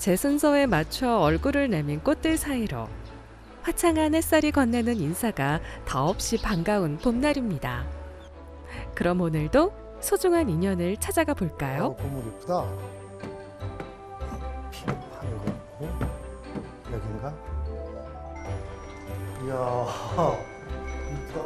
제 순서에 맞춰 얼굴을 내민 꽃들 사이로 화창한 햇살이 건네는 인사가 더없이 반가운 봄날입니다. 그럼 오늘도 소중한 인연을 찾아가 볼까요? 건물 예쁘다. 피는 하늘고 여긴가? 이야, 이쁘다.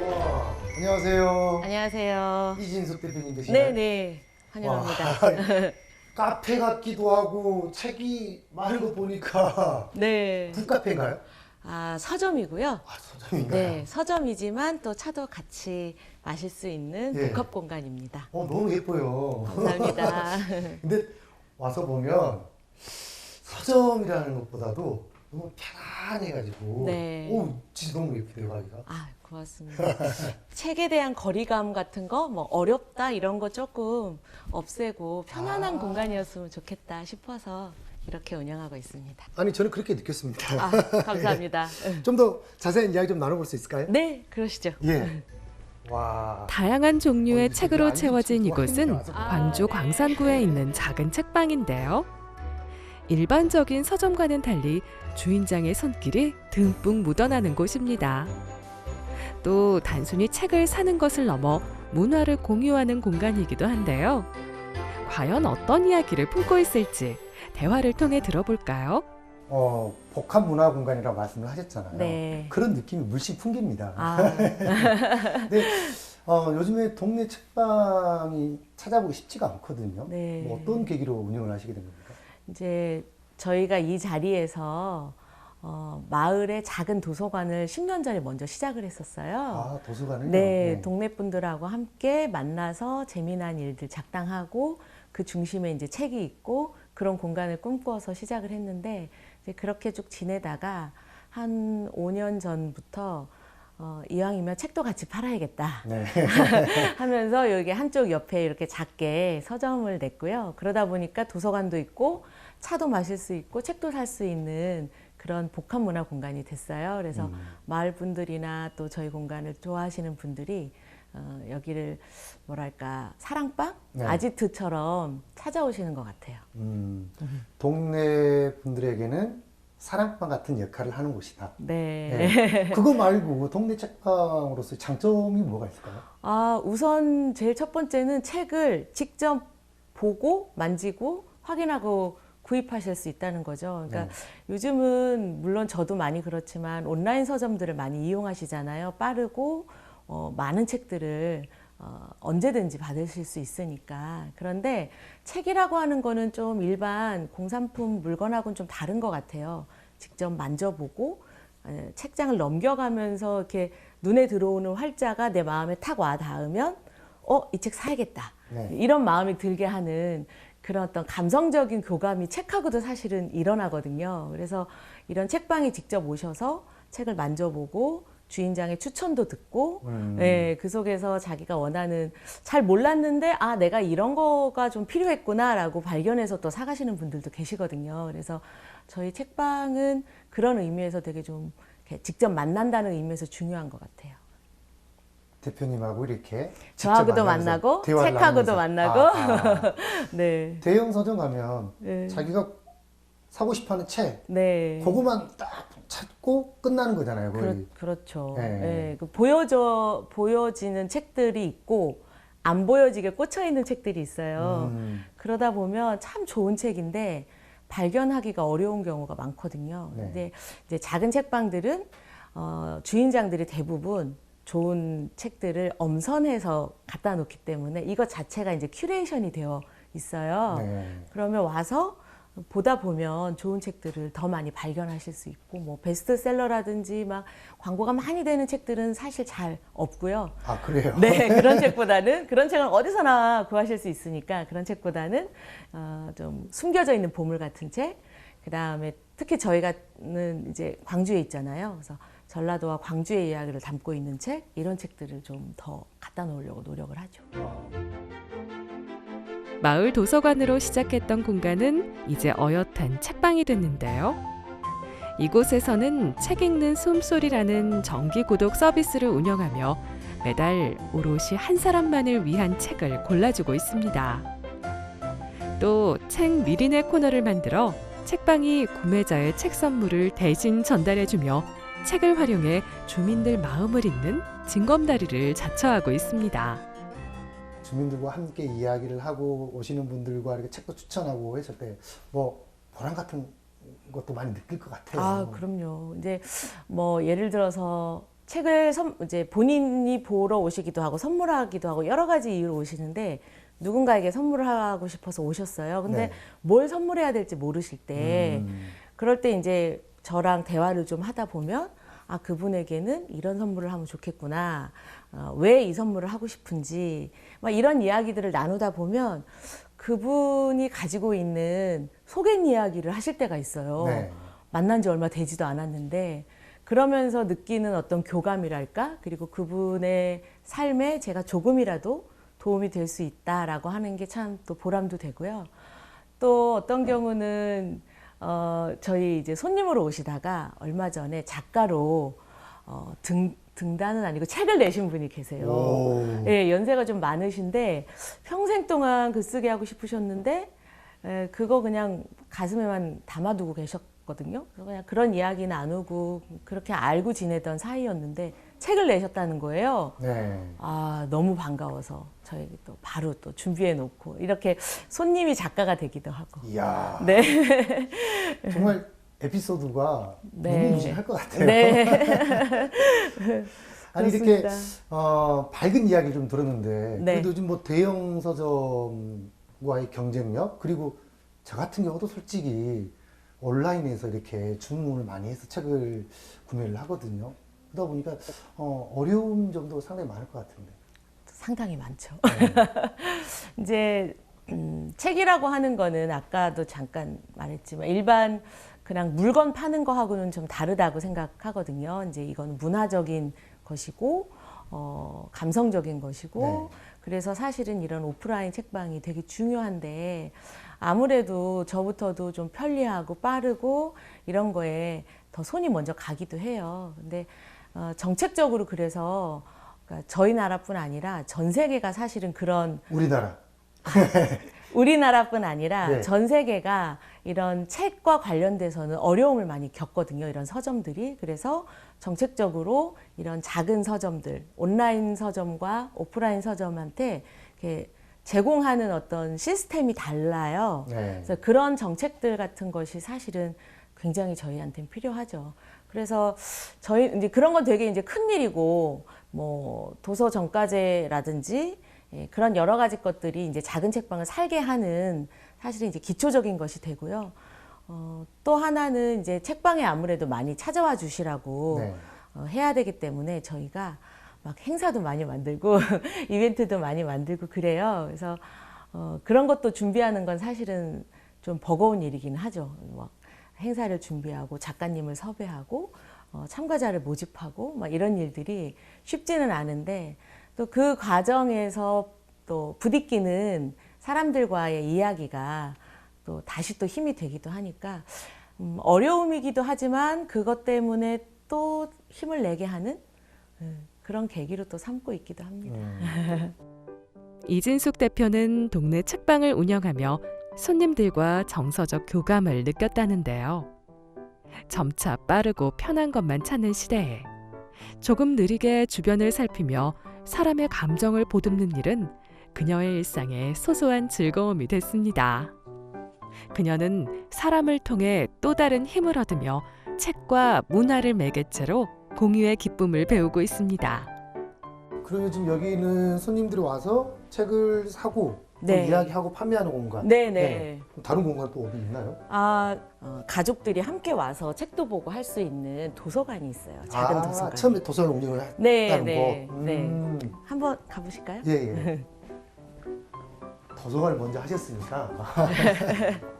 우와. 안녕하세요. 안녕하세요. 이진숙 대표님 되시나요? 네네. 환영합니다. 와, 카페 같기도 하고 책이 많은 거 보니까 네. 북카페인가요? 아, 서점이고요. 아, 서점인가요? 네, 서점이지만 또 차도 같이 마실 수 있는 예. 복합 공간입니다. 너무 예뻐요. 감사합니다. 근데 와서 보면 서점이라는 것보다도 너무 편안해가지고 네. 진짜 너무 예쁘대요, 가기가. 아, 고맙습니다. 책에 대한 거리감 같은 거, 뭐 어렵다 이런 거 조금 없애고 편안한 공간이었으면 좋겠다 싶어서 이렇게 운영하고 있습니다. 아니, 저는 그렇게 느꼈습니다. 아, 감사합니다. 좀 더 자세한 이야기 좀 나눠볼 수 있을까요? 네, 그러시죠. 예. 와. 다양한 종류의 이거 책으로 되게 채워진 아주 이곳은 좋아하는 광주 네. 광산구에 있는 작은 책방인데요. 일반적인 서점과는 달리 주인장의 손길이 듬뿍 묻어나는 곳입니다. 또 단순히 책을 사는 것을 넘어 문화를 공유하는 공간이기도 한데요. 과연 어떤 이야기를 품고 있을지 대화를 통해 들어볼까요? 복합 문화 공간이라고 말씀을 하셨잖아요. 네. 그런 느낌이 물씬 풍깁니다. 아, 근데 요즘에 동네 책방이 찾아보기 쉽지가 않거든요. 네. 뭐 어떤 계기로 운영을 하시게 된 겁니까? 이제 저희가 이 자리에서 마을의 작은 도서관을 10년 전에 먼저 시작을 했었어요. 아, 도서관을? 네, 동네 분들하고 함께 만나서 재미난 일들 작당하고 그 중심에 이제 책이 있고 그런 공간을 꿈꿔서 시작을 했는데 이제 그렇게 쭉 지내다가 한 5년 전부터 이왕이면 책도 같이 팔아야겠다 네. 하면서 여기 한쪽 옆에 이렇게 작게 서점을 냈고요. 그러다 보니까 도서관도 있고 차도 마실 수 있고 책도 살 수 있는 그런 복합 문화 공간이 됐어요. 그래서 마을 분들이나 또 저희 공간을 좋아하시는 분들이 여기를 뭐랄까 사랑방? 네. 아지트처럼 찾아오시는 것 같아요. 동네 분들에게는 사랑방 같은 역할을 하는 곳이다. 네. 네. 그거 말고 동네 책방으로서 장점이 뭐가 있을까요? 아, 우선 제일 첫 번째는 책을 직접 보고 만지고 확인하고 구입하실 수 있다는 거죠. 그러니까 네. 요즘은 물론 저도 많이 그렇지만 온라인 서점들을 많이 이용하시잖아요. 빠르고 많은 책들을 언제든지 받으실 수 있으니까. 그런데 책이라고 하는 거는 좀 일반 공산품 물건하고는 좀 다른 것 같아요. 직접 만져보고 책장을 넘겨가면서 이렇게 눈에 들어오는 활자가 내 마음에 탁 와 닿으면 이 책 사야겠다. 네. 이런 마음이 들게 하는 그런 어떤 감성적인 교감이 책하고도 사실은 일어나거든요. 그래서 이런 책방에 직접 오셔서 책을 만져보고 주인장의 추천도 듣고 네, 그 속에서 자기가 원하는 잘 몰랐는데 내가 이런 거가 좀 필요했구나라고 발견해서 또 사가시는 분들도 계시거든요. 그래서 저희 책방은 그런 의미에서 되게 좀 이렇게 직접 만난다는 의미에서 중요한 것 같아요. 대표님하고 이렇게 저하고도 만나고 책하고도 만나고 네. 대형 서점 가면 네. 자기가 사고 싶어하는 책 네. 그거만 딱 찾고 끝나는 거잖아요. 거의. 그렇죠. 네. 네. 그 보여지는 책들이 있고 안 보여지게 꽂혀 있는 책들이 있어요. 그러다 보면 참 좋은 책인데 발견하기가 어려운 경우가 많거든요. 네. 근데 이제 작은 책방들은 주인장들이 대부분 좋은 책들을 엄선해서 갖다 놓기 때문에 이것 자체가 이제 큐레이션이 되어 있어요. 네. 그러면 와서 보다 보면 좋은 책들을 더 많이 발견하실 수 있고 뭐 베스트셀러라든지 막 광고가 많이 되는 책들은 사실 잘 없고요. 아, 그래요? 네, 그런 책은 어디서나 구하실 수 있으니까 그런 책보다는 좀 숨겨져 있는 보물 같은 책, 그 다음에 특히 저희가는 이제 광주에 있잖아요. 그래서 전라도와 광주의 이야기를 담고 있는 책, 이런 책들을 좀 더 갖다 놓으려고 노력을 하죠. 마을 도서관으로 시작했던 공간은 이제 어엿한 책방이 됐는데요. 이곳에서는 책 읽는 숨소리라는 정기 구독 서비스를 운영하며 매달 오롯이 한 사람만을 위한 책을 골라주고 있습니다. 또 책 미리네 코너를 만들어 책방이 구매자의 책 선물을 대신 전달해주며 책을 활용해 주민들 마음을 잇는 징검다리를 자처하고 있습니다. 주민들과 함께 이야기를 하고 오시는 분들과 이렇게 책도 추천하고 했을 때 뭐 보람 같은 것도 많이 느낄 것 같아요. 아, 그럼요. 이제 뭐 예를 들어서 책을 이제 본인이 보러 오시기도 하고 선물하기도 하고 여러 가지 이유로 오시는데 누군가에게 선물을 하고 싶어서 오셨어요. 근데 네. 뭘 선물해야 될지 모르실 때 그럴 때 이제 저랑 대화를 좀 하다 보면 아, 그분에게는 이런 선물을 하면 좋겠구나. 왜 이 선물을 하고 싶은지 막 이런 이야기들을 나누다 보면 그분이 가지고 있는 속엔 이야기를 하실 때가 있어요. 네. 만난 지 얼마 되지도 않았는데 그러면서 느끼는 어떤 교감이랄까? 그리고 그분의 삶에 제가 조금이라도 도움이 될 수 있다라고 하는 게 참 또 보람도 되고요. 또 어떤 경우는 저희 이제 손님으로 오시다가 얼마 전에 작가로 등단은 아니고 책을 내신 분이 계세요. 오. 예, 연세가 좀 많으신데 평생 동안 글쓰기 하고 싶으셨는데 그거 그냥 가슴에만 담아두고 계셨거든요. 그래서 그냥 그런 이야기 나누고 그렇게 알고 지내던 사이였는데 책을 내셨다는 거예요. 네. 아, 너무 반가워서 저희 또 바로 또 준비해 놓고 이렇게 손님이 작가가 되기도 하고. 이야. 네. 정말 에피소드가 네. 무궁무진할 것 같아요. 네. 아니 이렇게 그렇습니다. 밝은 이야기를 좀 들었는데 네. 그래도 요즘 뭐 대형 서점과의 경쟁력 그리고 저 같은 경우도 솔직히 온라인에서 이렇게 주문을 많이 해서 책을 구매를 하거든요. 그러다 보니까 어려운 점도 상당히 많을 것 같은데. 상당히 많죠. 네. 이제 책이라고 하는 거는 아까도 잠깐 말했지만 일반 그냥 물건 파는 거하고는 좀 다르다고 생각하거든요. 이제 이건 문화적인 것이고 감성적인 것이고 네. 그래서 사실은 이런 오프라인 책방이 되게 중요한데 아무래도 저부터도 좀 편리하고 빠르고 이런 거에 더 손이 먼저 가기도 해요. 근데 정책적으로 그래서 그러니까 저희 나라뿐 아니라 전 세계가 사실은 그런 우리나라뿐 아니라 네. 전 세계가 이런 책과 관련돼서는 어려움을 많이 겪거든요. 이런 서점들이. 그래서 정책적으로 이런 작은 서점들, 온라인 서점과 오프라인 서점한테 이렇게 제공하는 어떤 시스템이 달라요. 네. 그래서 그런 정책들 같은 것이 사실은 굉장히 저희한테는 필요하죠. 그래서 저희 이제 그런 건 되게 이제 큰 일이고 뭐 도서 정가제라든지 그런 여러 가지 것들이 이제 작은 책방을 살게 하는 사실은 이제 기초적인 것이 되고요. 또 하나는 이제 책방에 아무래도 많이 찾아와 주시라고 네. 해야 되기 때문에 저희가 막 행사도 많이 만들고 이벤트도 많이 만들고 그래요. 그래서 그런 것도 준비하는 건 사실은 좀 버거운 일이긴 하죠. 막 행사를 준비하고 작가님을 섭외하고 참가자를 모집하고 막 이런 일들이 쉽지는 않은데 또 그 과정에서 또 부딪히는 사람들과의 이야기가 또 다시 또 힘이 되기도 하니까 어려움이기도 하지만 그것 때문에 또 힘을 내게 하는 그런 계기로 또 삼고 있기도 합니다. 이진숙 대표는 동네 책방을 운영하며 손님들과 정서적 교감을 느꼈다는데요. 점차 빠르고 편한 것만 찾는 시대에 조금 느리게 주변을 살피며 사람의 감정을 보듬는 일은 그녀의 일상의 소소한 즐거움이 됐습니다. 그녀는 사람을 통해 또 다른 힘을 얻으며 책과 문화를 매개체로 공유의 기쁨을 배우고 있습니다. 그러면 지금 여기는 손님들이 와서 책을 사고 또 네. 이야기하고 판매하는 공간. 네네. 다른 공간 또 어디 있나요? 가족들이 함께 와서 책도 보고 할 수 있는 도서관이 있어요. 작은 도서관. 처음에 도서관 운영을 네, 했다는 네, 거. 네. 한번 가보실까요? 예, 예. 도서관을 먼저 하셨으니까.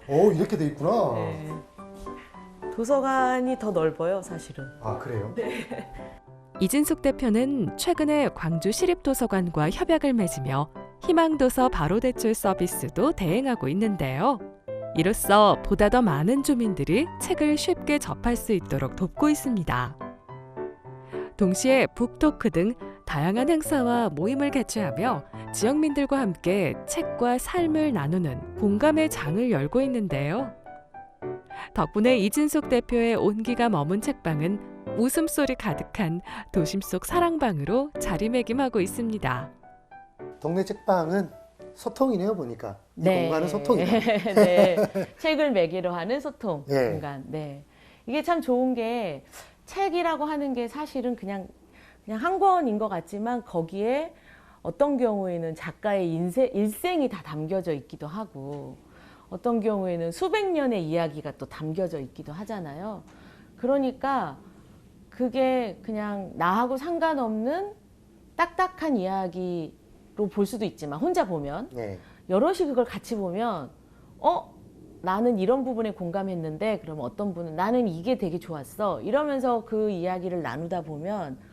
오, 이렇게 돼 있구나. 네. 도서관이 더 넓어요, 사실은. 아, 그래요? 이진숙 대표는 최근에 광주 시립도서관과 협약을 맺으며 희망도서 바로대출 서비스도 대행하고 있는데요. 이로써 보다 더 많은 주민들이 책을 쉽게 접할 수 있도록 돕고 있습니다. 동시에 북토크 등 다양한 행사와 모임을 개최하며 지역민들과 함께 책과 삶을 나누는 공감의 장을 열고 있는데요. 덕분에 이진숙 대표의 온기가 머문 책방은 웃음소리 가득한 도심 속 사랑방으로 자리매김하고 있습니다. 동네 책방은 소통이네요, 보니까. 이 네. 공간은 소통이다. 네. 책을 매개로 하는 소통 예. 공간. 네. 이게 참 좋은 게 책이라고 하는 게 사실은 그냥 한 권인 것 같지만 거기에 어떤 경우에는 작가의 일생이 다 담겨져 있기도 하고 어떤 경우에는 수백 년의 이야기가 또 담겨져 있기도 하잖아요. 그러니까 그게 그냥 나하고 상관없는 딱딱한 이야기로 볼 수도 있지만 혼자 보면 네. 여럿이 그걸 같이 보면 나는 이런 부분에 공감했는데 그러면 어떤 분은 나는 이게 되게 좋았어 이러면서 그 이야기를 나누다 보면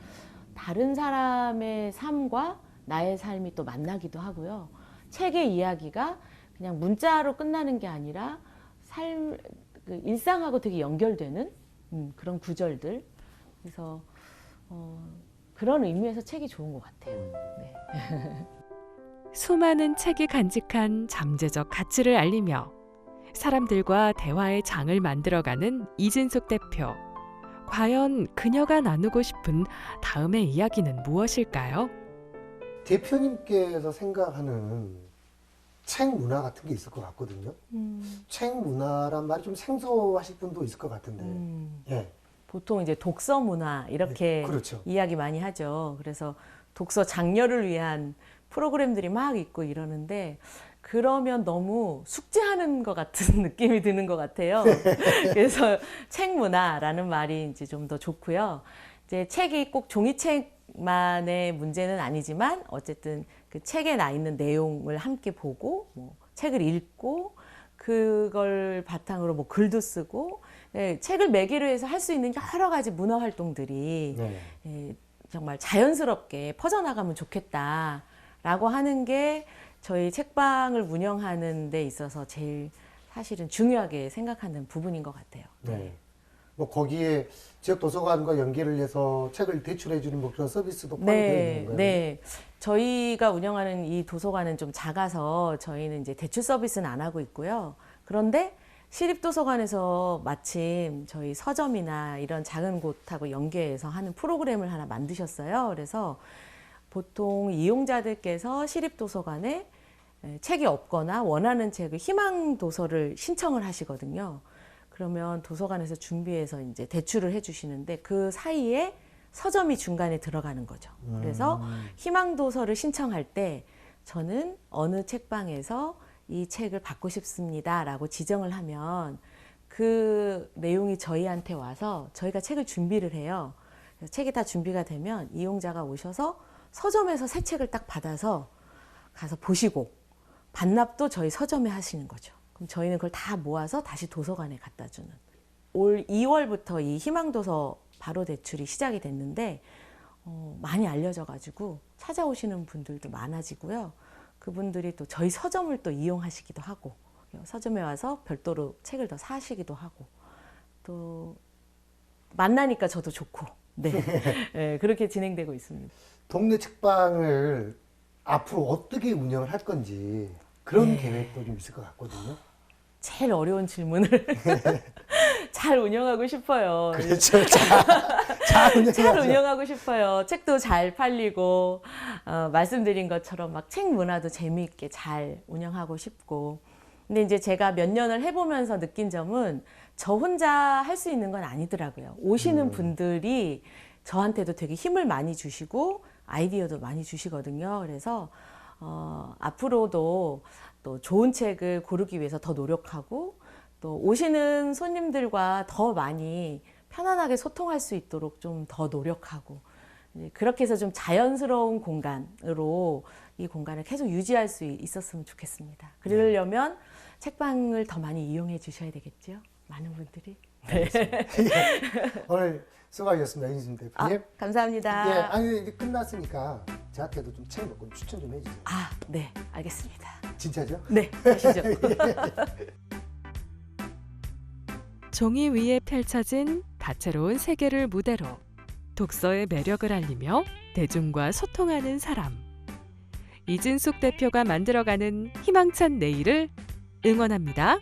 다른 사람의 삶과 나의 삶이 또 만나기도 하고요. 책의 이야기가 그냥 문자로 끝나는 게 아니라 그 일상하고 되게 연결되는 그런 구절들. 그래서 그런 의미에서 책이 좋은 것 같아요. 네. 수많은 책이 간직한 잠재적 가치를 알리며 사람들과 대화의 장을 만들어가는 이진숙 대표. 과연 그녀가 나누고 싶은 다음의 이야기는 무엇일까요? 대표님께서 생각하는 책 문화 같은 게 있을 것 같거든요. 책 문화란 말이 좀 생소하실 분도 있을 것 같은데. 예. 보통 이제 독서 문화 이렇게 네, 그렇죠. 이야기 많이 하죠. 그래서 독서 장려를 위한 프로그램들이 막 있고 이러는데 그러면 너무 숙제하는 것 같은 느낌이 드는 것 같아요. 그래서 책 문화라는 말이 이제 좀 더 좋고요. 이제 책이 꼭 종이책만의 문제는 아니지만 어쨌든 그 책에 나 있는 내용을 함께 보고 뭐 책을 읽고 그걸 바탕으로 뭐 글도 쓰고 책을 매개로 해서 할 수 있는 여러 가지 문화 활동들이 네. 정말 자연스럽게 퍼져나가면 좋겠다라고 하는 게 저희 책방을 운영하는 데 있어서 제일 사실은 중요하게 생각하는 부분인 것 같아요. 네. 뭐 거기에 지역 도서관과 연계를 해서 책을 대출해 주는 뭐 그런 서비스도 포함되어 있는 건가요? 네. 저희가 운영하는 이 도서관은 좀 작아서 저희는 이제 대출 서비스는 안 하고 있고요. 그런데 시립도서관에서 마침 저희 서점이나 이런 작은 곳하고 연계해서 하는 프로그램을 하나 만드셨어요. 그래서 보통 이용자들께서 시립도서관에 책이 없거나 원하는 책을 희망도서를 신청을 하시거든요. 그러면 도서관에서 준비해서 이제 대출을 해주시는데 그 사이에 서점이 중간에 들어가는 거죠. 그래서 희망도서를 신청할 때 저는 어느 책방에서 이 책을 받고 싶습니다라고 지정을 하면 그 내용이 저희한테 와서 저희가 책을 준비를 해요. 그래서 책이 다 준비가 되면 이용자가 오셔서 서점에서 새 책을 딱 받아서 가서 보시고 반납도 저희 서점에 하시는 거죠. 그럼 저희는 그걸 다 모아서 다시 도서관에 갖다 주는. 올 2월부터 이 희망도서 바로 대출이 시작이 됐는데 많이 알려져가지고 찾아오시는 분들도 많아지고요. 그분들이 또 저희 서점을 또 이용하시기도 하고 서점에 와서 별도로 책을 더 사시기도 하고 또 만나니까 저도 좋고 네. 네, 그렇게 진행되고 있습니다. 동네 책방을 앞으로 어떻게 운영을 할 건지 그런 계획도 좀 있을 것 같거든요. 제일 어려운 질문을 잘 운영하고 싶어요. 그렇죠. 잘 운영하고 싶어요. 책도 잘 팔리고 말씀드린 것처럼 막 책 문화도 재미있게 잘 운영하고 싶고. 근데 이제 제가 몇 년을 해보면서 느낀 점은 저 혼자 할 수 있는 건 아니더라고요. 오시는 분들이 저한테도 되게 힘을 많이 주시고 아이디어도 많이 주시거든요. 그래서 앞으로도 또 좋은 책을 고르기 위해서 더 노력하고 또 오시는 손님들과 더 많이 편안하게 소통할 수 있도록 좀 더 노력하고 그렇게 해서 좀 자연스러운 공간으로 이 공간을 계속 유지할 수 있었으면 좋겠습니다. 그러려면 책방을 더 많이 이용해 주셔야 되겠죠? 많은 분들이. 네. 오늘 수고하셨습니다, 이진숙 대표님. 감사합니다. 예, 아니 이제 끝났으니까 저한테도 좀 책 몇 권 추천 좀 해주세요. 네, 알겠습니다. 진짜죠? 네, 하시죠. 종이 위에 펼쳐진 다채로운 세계를 무대로 독서의 매력을 알리며 대중과 소통하는 사람. 이진숙 대표가 만들어가는 희망찬 내일을 응원합니다.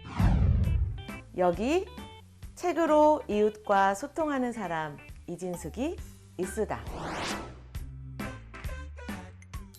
여기 책으로 이웃과 소통하는 사람 이진숙이 있으다.